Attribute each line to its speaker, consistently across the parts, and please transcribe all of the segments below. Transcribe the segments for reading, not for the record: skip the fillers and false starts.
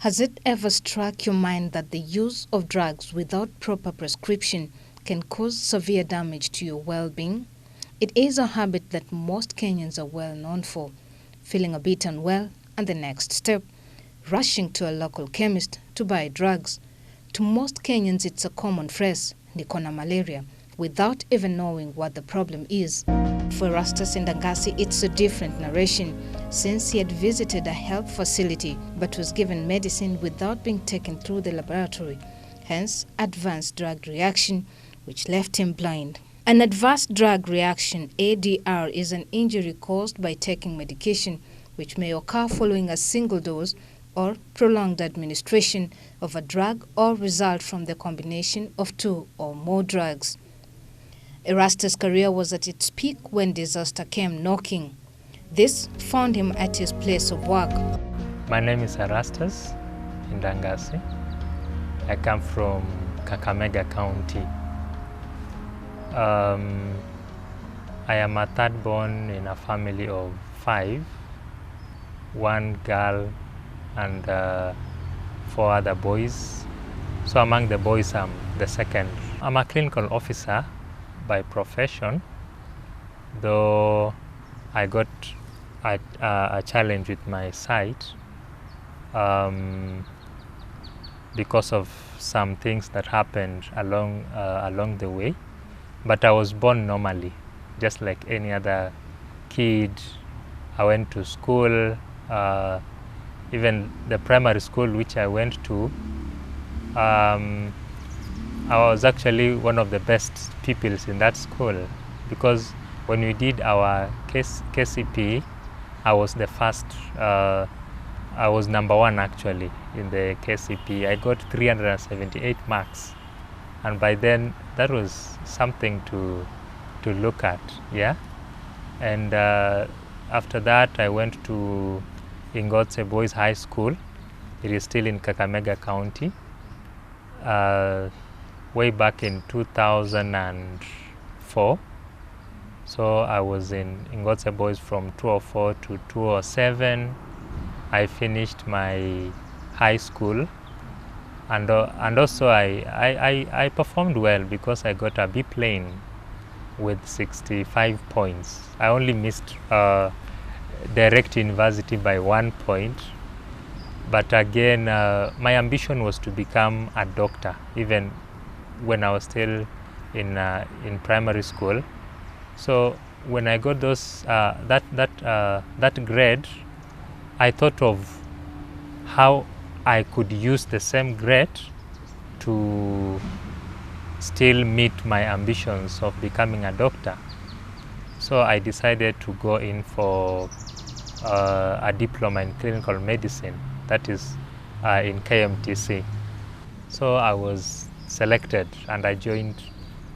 Speaker 1: Has it ever struck your mind that the use of drugs without proper prescription can cause severe damage to your well-being? It is a habit that most Kenyans are well known for, feeling a bit unwell and the next step, rushing to a local chemist to buy drugs. To most Kenyans, it's a common phrase, "Niko na malaria," without even knowing what the problem is. For Erastus Endangasi, it's a different narration, since he had visited a health facility but was given medicine without being taken through the laboratory, hence advanced drug reaction, which left him blind. An advanced drug reaction, ADR, is an injury caused by taking medication, which may occur following a single dose or prolonged administration of a drug or result from the combination of two or more drugs. Erastus' career was at its peak when disaster came knocking. This found him at his place of work.
Speaker 2: My name is Erastus Endangasi. I come from Kakamega County. I am a third born in a family of 5, 1 girl and 4 other boys. So among the boys, I'm the second. I'm a clinical officer by profession, though I got a challenge with my sight because of some things that happened along the way. But I was born normally, just like any other kid. I went to school, even the primary school which I went to. I was actually one of the best pupils in that school, because when we did our KCP, I was the first, I was number 1 actually in the KCP. I got 378 marks, and by then that was something to look at, yeah. And after that I went to Ingotse Boys High School. It is still in Kakamega County. Way back in 2004. So I was in Ingotse Boys from 2004 to 2007. I finished my high school, and also I performed well because I got a B plane with 65 points. I only missed direct university by 1 point. But again, my ambition was to become a doctor, even when I was still in primary school. So when I got those that grade, I thought of how I could use the same grade to still meet my ambitions of becoming a doctor. So I decided to go in for a diploma in clinical medicine, that is in KMTC. So I was selected and I joined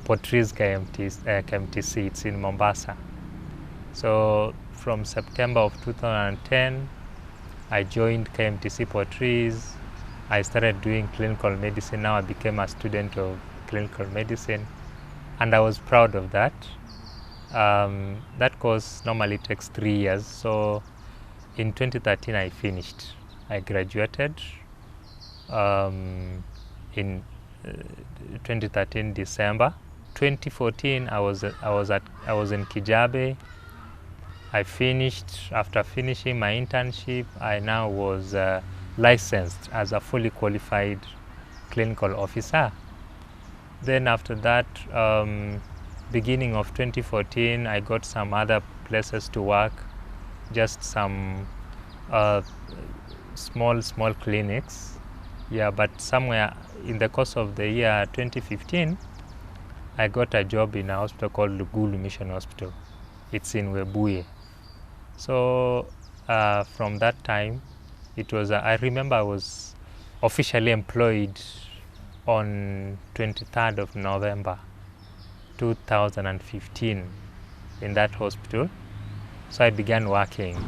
Speaker 2: Portrees KMTC, it's in Mombasa. So from September of 2010, I joined KMTC Portrees. I started doing clinical medicine. Now I became a student of clinical medicine, and I was proud of that. That course normally takes 3 years. So in 2013 I finished. I graduated in 2013 December. 2014 I was in Kijabe. I finished. After finishing my internship, I now was licensed as a fully qualified clinical officer. Then after that, beginning of 2014, I got some other places to work, just some small clinics. Yeah, but somewhere in the course of the year 2015, I got a job in a hospital called Lugulu Mission Hospital. It's in Webuye. So from that time, it was, I remember I was officially employed on 23rd of November 2015 in that hospital. So I began working,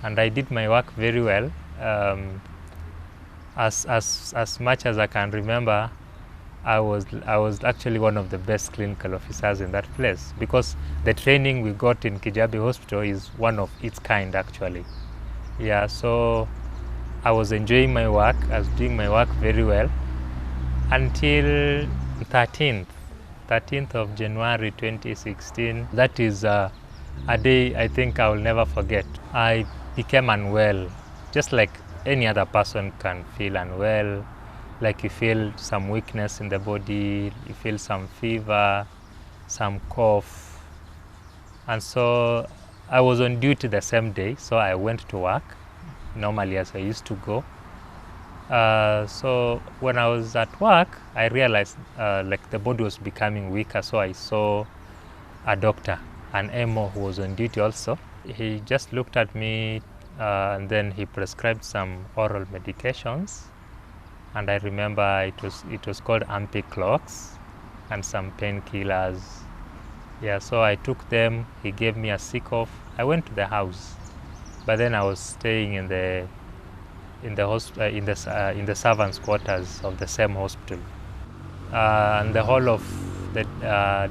Speaker 2: and I did my work very well. As much as I can remember, I was actually one of the best clinical officers in that place, because the training we got in Kijabe Hospital is one of its kind actually. Yeah, so I was enjoying my work. I was doing my work very well until 13th of January 2016. That is a day I think I will never forget. I became unwell, just like any other person can feel unwell. Like you feel some weakness in the body, you feel some fever, some cough. And so I was on duty the same day, so I went to work normally as I used to go. So when I was at work, I realized like the body was becoming weaker, so I saw a doctor, an MO who was on duty also. He just looked at me and then he prescribed some oral medications. And I remember it was called Ampiclox and some painkillers. Yeah, so I took them. He gave me a sick off. I went to the house, but then I was staying in the servants' quarters of the same hospital. And the whole of the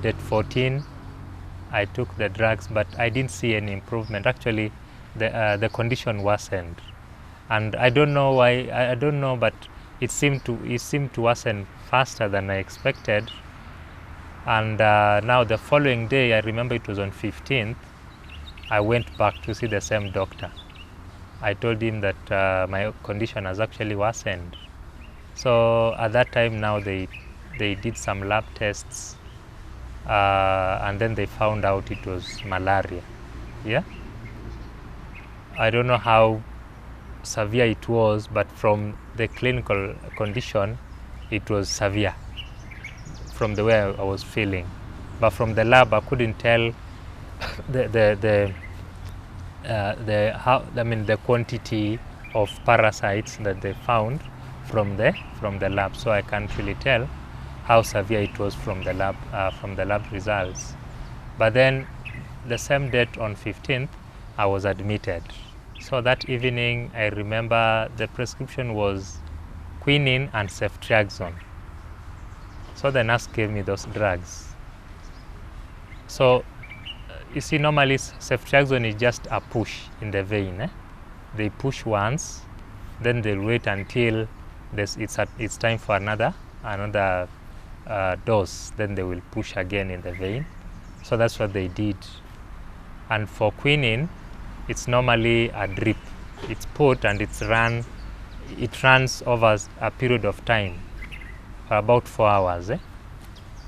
Speaker 2: date 14, I took the drugs, but I didn't see any improvement. Actually, the condition worsened, and I don't know why. I don't know, but it seemed to worsen faster than I expected. And now the following day, I remember it was on 15th, I went back to see the same doctor. I told him that my condition has actually worsened. So at that time now they did some lab tests and then they found out it was malaria. Yeah, I don't know how severe it was, but from the clinical condition, it was severe from the way I was feeling. But from the lab, I couldn't tell the quantity of parasites that they found from the lab. So I can't really tell how severe it was from the lab results. But then the same date on 15th, I was admitted. So that evening, I remember the prescription was quinine and ceftriaxone. So the nurse gave me those drugs. So you see, normally ceftriaxone is just a push in the vein. They push once, then they'll wait until it's time for another dose. Then they will push again in the vein. So that's what they did. And for quinine, it's normally a drip. It's put and it runs over a period of time, for about 4 hours.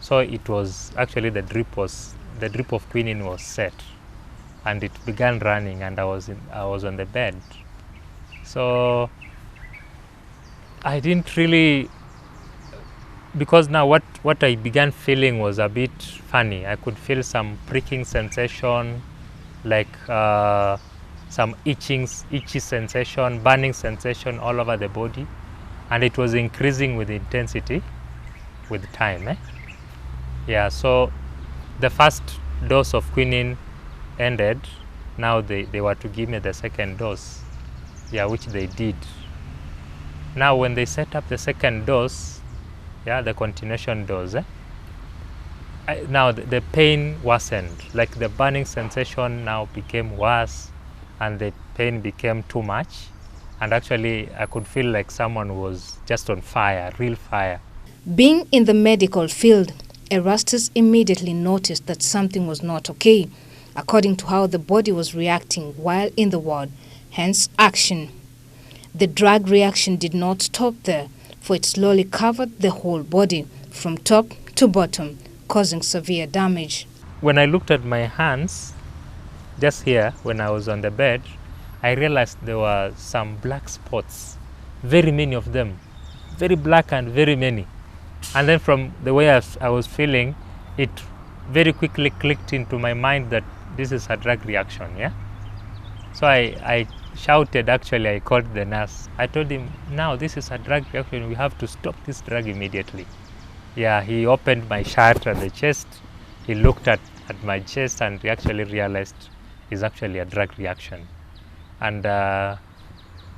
Speaker 2: So it was actually the drip of quinine was set, and it began running, and I was on the bed. So I didn't really, because now what I began feeling was a bit funny. I could feel some pricking sensation, like some itchy sensation, burning sensation all over the body, and it was increasing with intensity with time. Yeah, so the first dose of quinine ended. Now they were to give me the second dose, yeah, which they did. Now when they set up the second dose, yeah, the continuation dose, now the pain worsened, like the burning sensation now became worse, and the pain became too much, and actually I could feel like someone was just on fire, real fire.
Speaker 1: Being in the medical field, Erastus immediately noticed that something was not okay, according to how the body was reacting while in the ward, hence action. The drug reaction did not stop there, for it slowly covered the whole body, from top to bottom, causing severe damage.
Speaker 2: When I looked at my hands, just here, when I was on the bed, I realized there were some black spots, very many of them, very black and very many. And then from the way I was feeling, it very quickly clicked into my mind that this is a drug reaction, yeah? So I shouted, actually, I called the nurse. I told him, now this is a drug reaction, we have to stop this drug immediately. Yeah, he opened my shirt at the chest, he looked at my chest, and he actually realized it's actually a drug reaction. And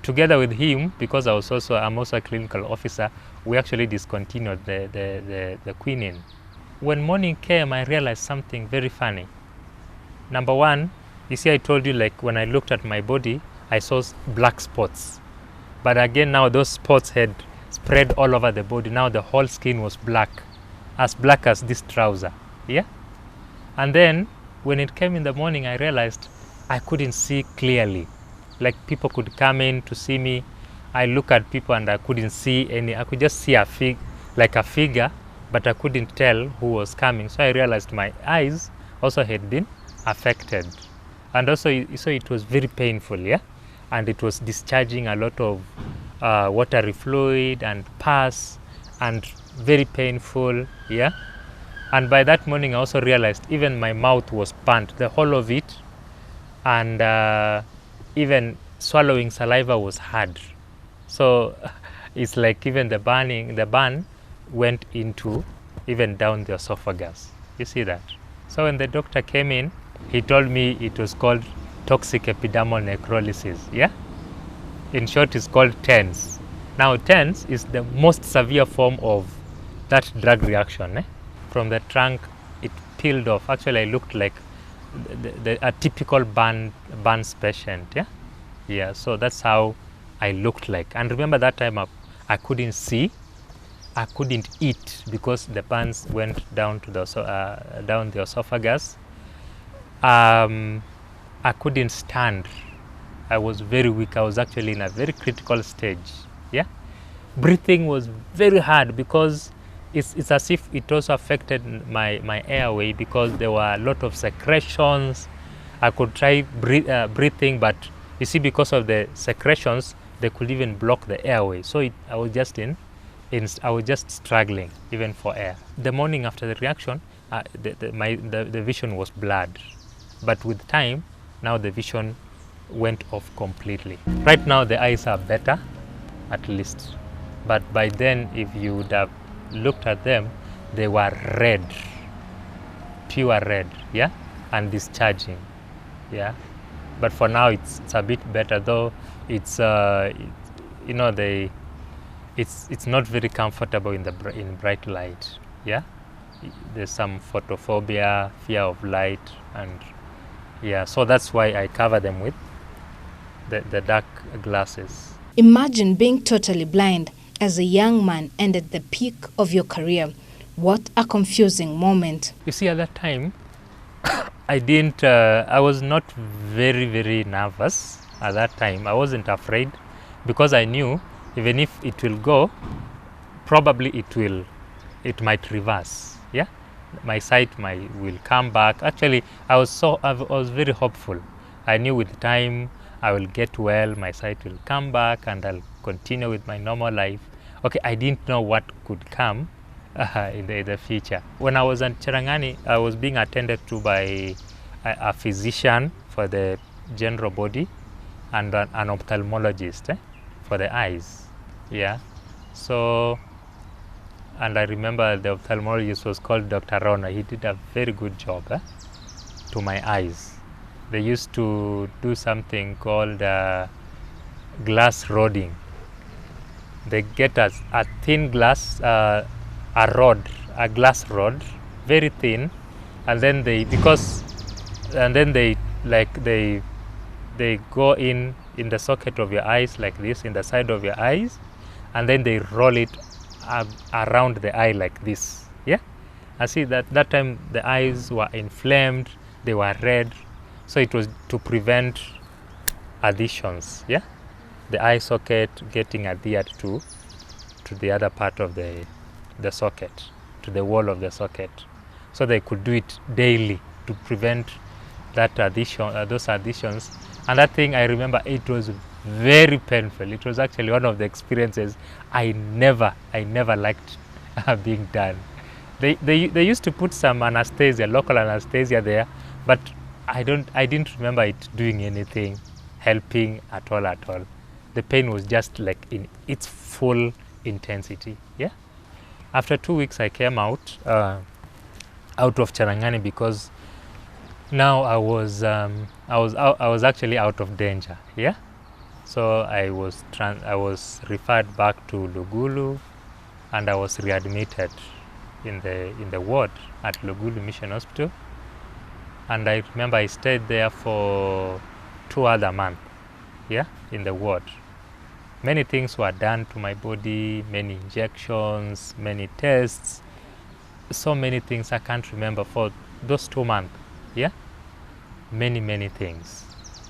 Speaker 2: together with him, because I'm also a clinical officer, we actually discontinued the quinine. When morning came, I realized something very funny. Number one, you see, I told you, like, when I looked at my body, I saw black spots. But again, now those spots had spread all over the body. Now the whole skin was black as this trouser. Yeah. And then when it came in the morning, I realized I couldn't see clearly. Like people could come in to see me. I look at people and I couldn't see any. I could just see a figure, but I couldn't tell who was coming. So I realized my eyes also had been affected. And also, so it was very painful, yeah? And it was discharging a lot of watery fluid and pus, and very painful, yeah? And by that morning, I also realized even my mouth was burnt, the whole of it, and even swallowing saliva was hard. So it's like even the burn went into even down the esophagus. You see that? So when the doctor came in, he told me it was called toxic epidermal necrolysis, yeah? In short, it's called TENS. Now, TENS is the most severe form of that drug reaction. From the trunk, it peeled off. Actually, I looked like a typical burns patient, yeah? Yeah, so that's how I looked like. And remember that time I couldn't see, I couldn't eat because the burns went down to down the esophagus. I couldn't stand. I was very weak. I was actually in a very critical stage. Yeah, breathing was very hard because it's as if it also affected my airway because there were a lot of secretions. I could try breathing, but you see, because of the secretions, they could even block the airway. So I was just struggling even for air. The morning after the reaction, the vision was blurred, but with time, now the vision went off completely. Right now, the eyes are better, at least, but by then, if you would have looked at them, they were red, pure red, yeah, and discharging, yeah. But for now, it's a bit better, though. It's it's not very comfortable in bright light, yeah. There's some photophobia, fear of light, and yeah, so that's why I cover them with the dark glasses.
Speaker 1: Imagine being totally blind as a young man and at the peak of your career. What a confusing moment.
Speaker 2: You see, at that time, I was not very, very nervous at that time. I wasn't afraid because I knew even if it will go, probably it might reverse, yeah? My sight will come back. Actually, I was very hopeful. I knew with time I will get well, my sight will come back, and I'll continue with my normal life. Okay, I didn't know what could come in the future. When I was at Cherangani, I was being attended to by a physician for the general body and an ophthalmologist for the eyes. Yeah, so, and I remember the ophthalmologist was called Dr. Rona. He did a very good job to my eyes. They used to do something called glass rodding. They get a thin glass, a glass rod, very thin, and then they go in the socket of your eyes like this, in the side of your eyes, and then they roll it around the eye like this. Yeah, I see that time the eyes were inflamed, they were red, so it was to prevent adhesions. Yeah, the eye socket getting adhered to the other part of the socket, to the wall of the socket, so they could do it daily to prevent that those adhesions. And that thing, I remember, it was very painful. It was actually one of the experiences I never liked being done. They used to put some anesthesia, local anesthesia there, but I didn't remember it doing anything, helping at all. The pain was just like in its full intensity. Yeah. After 2 weeks, I came out of Cherangani because now I was actually out of danger. Yeah. So I was referred back to Lugulu, and I was readmitted in the ward at Lugulu Mission Hospital. And I remember I stayed there for 2 other months, yeah, in the ward. Many things were done to my body, many injections, many tests, so many things I can't remember for those 2 months. Yeah, many things.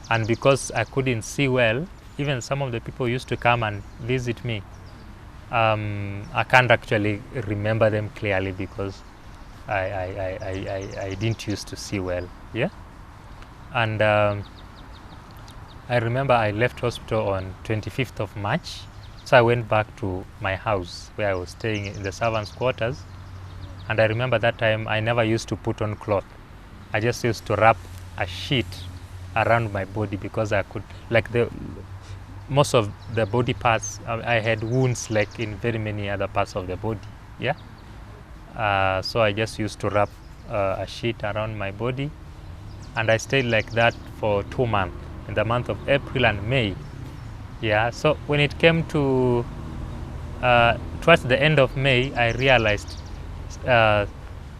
Speaker 2: And because I couldn't see well, even some of the people used to come and visit me. I can't actually remember them clearly because I didn't used to see well. Yeah, and I remember I left hospital on 25th of March. So I went back to my house where I was staying in the servants' quarters. And I remember that time I never used to put on cloth. I just used to wrap a sheet around my body because I could, like most of the body parts, I had wounds like in very many other parts of the body. Yeah. So I just used to wrap a sheet around my body, and I stayed like that for 2 months, in the month of April and May. Yeah. So when it came to towards the end of May, I realized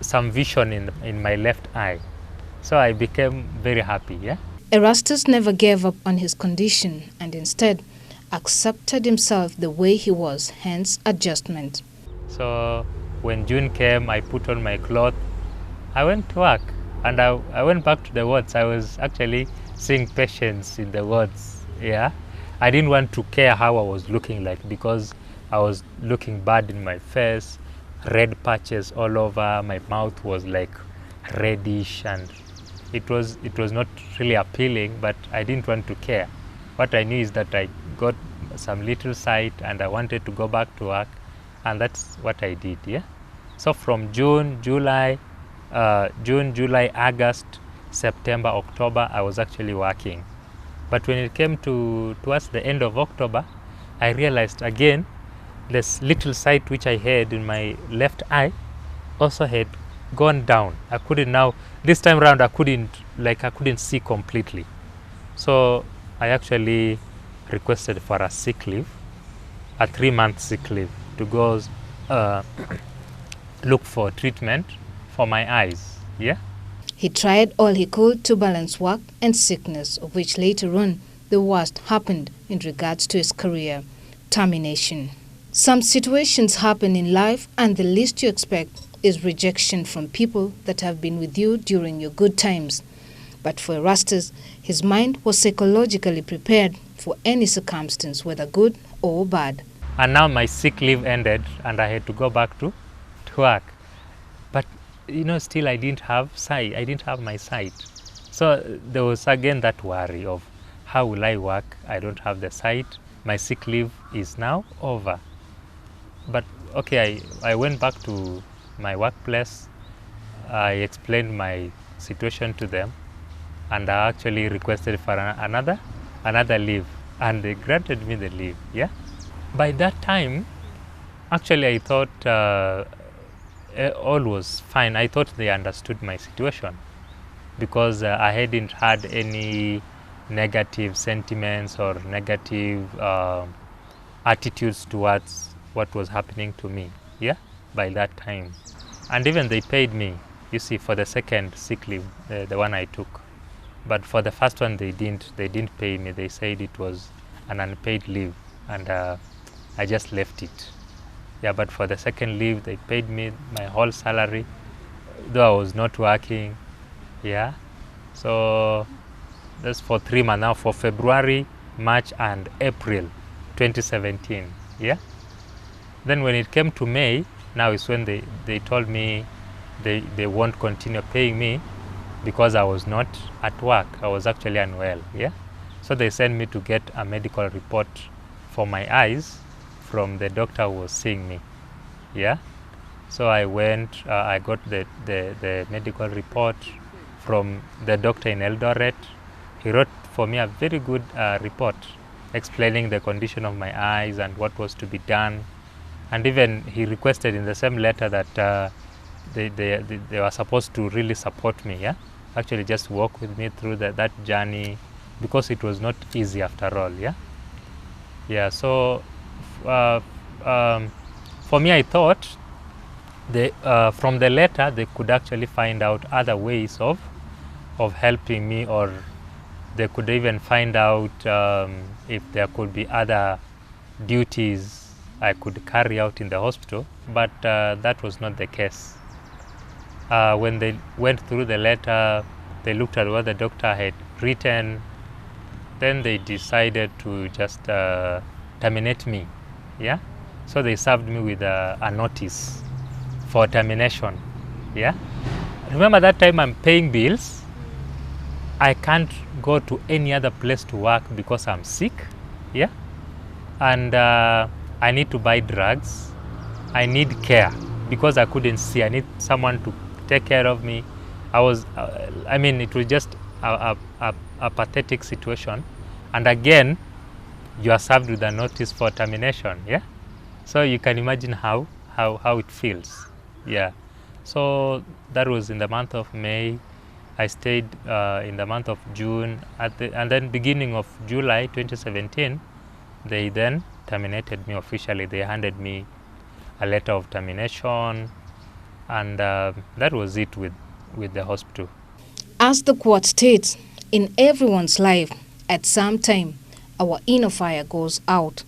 Speaker 2: some vision in my left eye. So I became very happy. Yeah.
Speaker 1: Erastus never gave up on his condition and instead accepted himself the way he was, hence adjustment.
Speaker 2: So when June came, I put on my clothes. I went to work and I went back to the wards. I was actually seeing patients in the wards. Yeah. I didn't want to care how I was looking like because I was looking bad in my face, red patches all over. My mouth was like reddish and it was not really appealing, but I didn't want to care. What I knew is that I got some little sight and I wanted to go back to work, and that's what I did. Yeah. So from June, July, August, September, October, I was actually working. But when it came towards the end of October, I realized again this little sight which I had in my left eye also had gone down. I couldn't now, this time around I couldn't see completely. So I actually requested for a sick leave, a 3-month sick leave, to go look for treatment for my eyes. Yeah.
Speaker 1: He tried all he could to balance work and sickness, of which later on the worst happened in regards to his career: termination. Some situations happen in life and the least you expect is rejection from people that have been with you during your good times. But for Erastus, his mind was psychologically prepared for any circumstance, whether good or bad.
Speaker 2: And now my sick leave ended and I had to go back to work. But still I didn't have sight. I didn't have my sight. So there was again that worry of how will I work? I don't have the sight. My sick leave is now over. But okay, I went back to my workplace. I explained my situation to them, and I actually requested for another leave, and they granted me the leave. Yeah. By that time, actually, I thought all was fine. I thought they understood my situation because I hadn't had any negative sentiments or negative attitudes towards what was happening to me. Yeah, by that time. And even they paid me, you see, for the second sick leave, the one I took. But for the first one, they didn't pay me. They said it was an unpaid leave, and I just left it. Yeah, but for the second leave, they paid me my whole salary, though I was not working. Yeah, so that's for 3 months now, for February, March, and April 2017. Yeah. Then when it came to May, now is when they told me they won't continue paying me because I was not at work. I was actually unwell. Yeah. So they sent me to get a medical report for my eyes from the doctor who was seeing me. Yeah. So I went, I got the medical report from the doctor in Eldoret. He wrote for me a very good report explaining the condition of my eyes and what was to be done. And even he requested in the same letter that they were supposed to really support me, yeah? Actually just walk with me through that journey, because it was not easy after all, yeah? Yeah, so for me, I thought from the letter they could actually find out other ways of helping me, or they could even find out if there could be other duties I could carry out in the hospital, but that was not the case. When they went through the letter, they looked at what the doctor had written, then they decided to just terminate me. Yeah, so they served me with a notice for termination. Yeah, remember that time I'm paying bills. I can't go to any other place to work because I'm sick. Yeah, and I need to buy drugs. I need care because I couldn't see. I need someone to take care of me. I mean, it was just a pathetic situation. And again, you are served with a notice for termination. Yeah, so you can imagine how it feels. Yeah, so that was in the month of May. I stayed in the month of June, and then beginning of July 2017, they then terminated me officially. They handed me a letter of termination, and that was it with the hospital.
Speaker 1: As the quote states, in everyone's life, at some time, our inner fire goes out.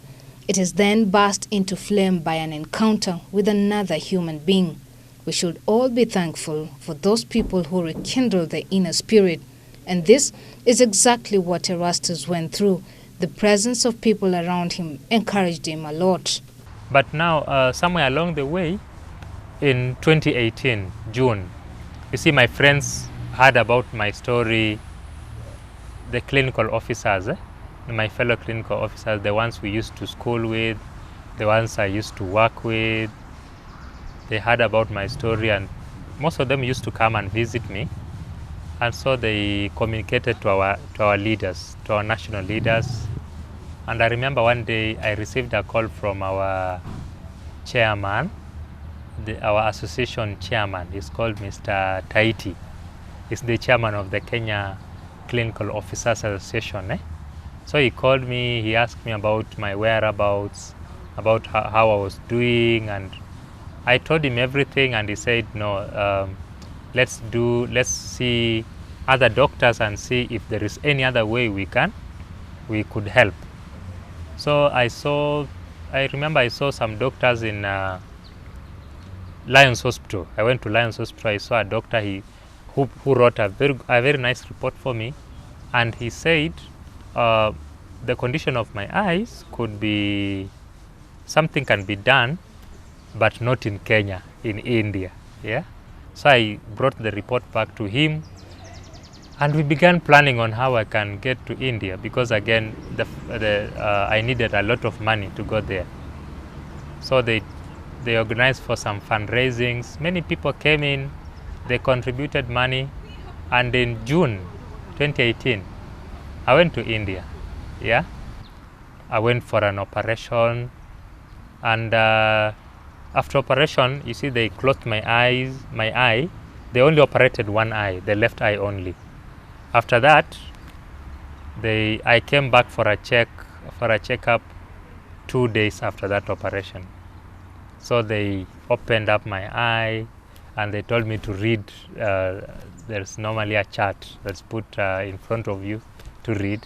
Speaker 1: It is then burst into flame by an encounter with another human being. We should all be thankful for those people who rekindle the inner spirit. And this is exactly what Erastus went through. The presence of people around him encouraged him a lot.
Speaker 2: But now, somewhere along the way, in 2018, June, you see, my friends heard about my story. The clinical officers, my fellow clinical officers, the ones we used to school with, the ones I used to work with, they heard about my story, and most of them used to come and visit me. And so they communicated to our leaders, to our national leaders. And I remember one day I received a call from our chairman, our association chairman. He's called Mr. Taiti. He's the chairman of the Kenya Clinical Officers Association. So he called me, he asked me about my whereabouts, about how I was doing, and I told him everything, and he said, no, let's see other doctors and see if there is any other way we could help. So I remember I saw some doctors in Lions Hospital. I went to Lions Hospital, I saw a doctor who wrote a very nice report for me, and he said the condition of my eyes could be, something can be done, but not in Kenya, in India. Yeah, so I brought the report back to him, and we began planning on how I can get to India, because again I needed a lot of money to go there. So they organized for some fundraisings. Many people came in, they contributed money, and in June 2018 I went to India. Yeah, I went for an operation, and after operation, you see, they closed my eye. They only operated one eye, the left eye only. After that, I came back for a checkup 2 days after that operation. So they opened up my eye, and they told me to read. There's normally a chart that's put in front of you to read.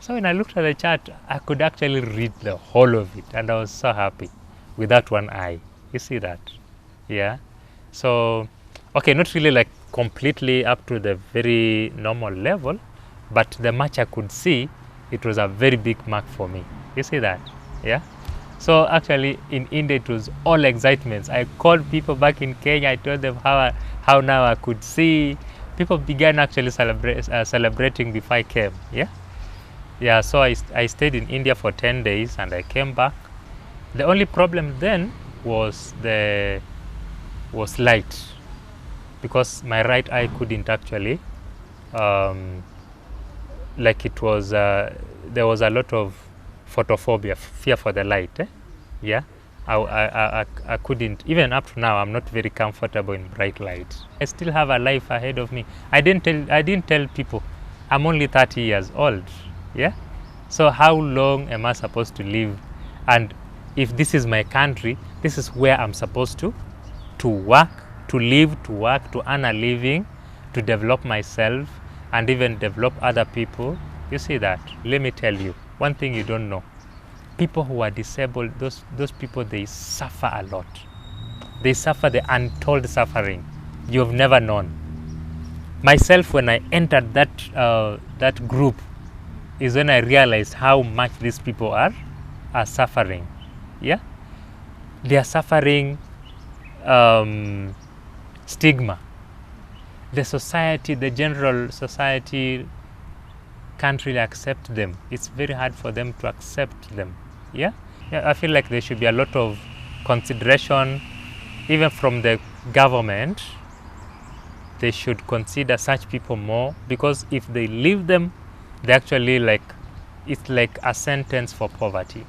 Speaker 2: So when I looked at the chart, I could actually read the whole of it, and I was so happy with that one eye. You see that? Yeah. So, okay, not really like completely up to the very normal level, but the much I could see, it was a very big mark for me. You see that? Yeah. So actually in India it was all excitements. I called people back in Kenya. I told them how now I could see. People began actually celebrating before I came. Yeah. Yeah. So I stayed in India for 10 days, and I came back. The only problem then was light, because my right eye couldn't actually, like it was, there was a lot of photophobia, fear for the light. Yeah, I couldn't, even up to now, I'm not very comfortable in bright light. I still have a life ahead of me. I didn't tell people I'm only 30 years old. Yeah, so how long am I supposed to live? And if this is my country, this is where I'm supposed to work, to live, to work, to earn a living, to develop myself, and even develop other people. You see that? Let me tell you, one thing you don't know. people who are disabled, those people, they suffer a lot. They suffer the untold suffering you've never known. Myself, when I entered that group, is when I realized how much these people are suffering. Yeah, they are suffering stigma. The society, the general society, can't really accept them. It's very hard for them to accept them. Yeah, I feel like there should be a lot of consideration, even from the government. They should consider such people more, because if they leave them, they actually, like, it's like a sentence for poverty.